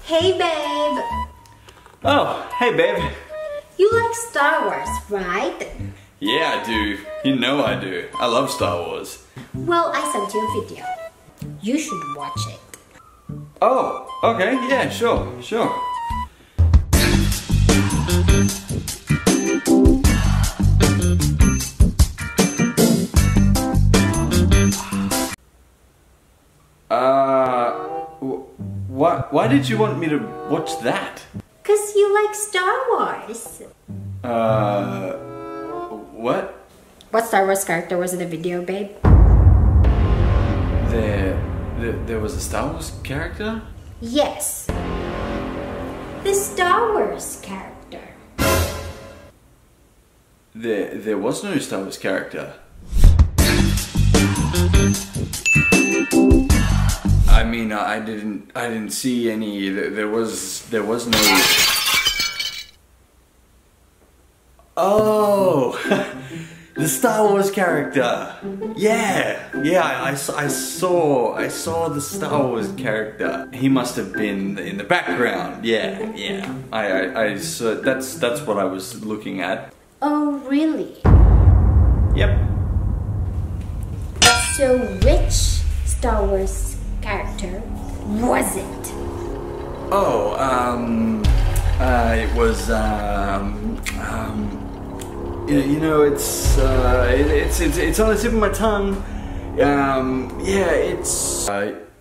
Hey babe! Oh, hey babe. You like Star Wars, right? Yeah, I do. You know I do. I love Star Wars. Well, I sent you a video. You should watch it. Oh, okay, yeah, sure. Why did you want me to watch that? 'Cause you like Star Wars. What? What Star Wars character was in the video, babe? There was a Star Wars character? Yes. The Star Wars character. There was no Star Wars character. I mean, I didn't see any. There was no. Oh, the Star Wars character. Yeah. I saw the Star Wars character. He must have been in the background. Yeah. I saw. That's what I was looking at. Oh, really? Yep. So which Star Wars character was it? Oh, it was, you know, it's on the tip of my tongue. Yeah, it's,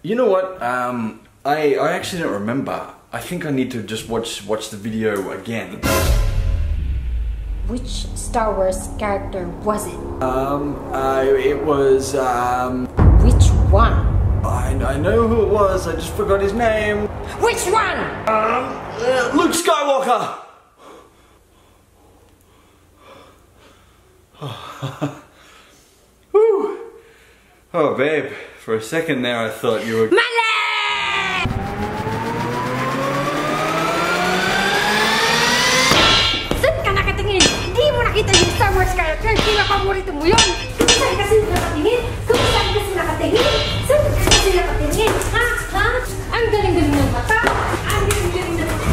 you know what, I actually don't remember. I think I need to just watch the video again. Which Star Wars character was it? It was, Which one? I know who it was, I just forgot his name. Which one? Luke Skywalker! Whew. Oh, babe, for a second there I thought you were... Mali! Saan ka nakatingin? Hindi mo nakita yung Star Wars character. Pinapaborito mo yun. Saan kasi nakatingin? Saan kasi nakatingin? Saan kasi nakatingin? Ha? Ang galing-galing ng mata. Ang galing-galing ng mata.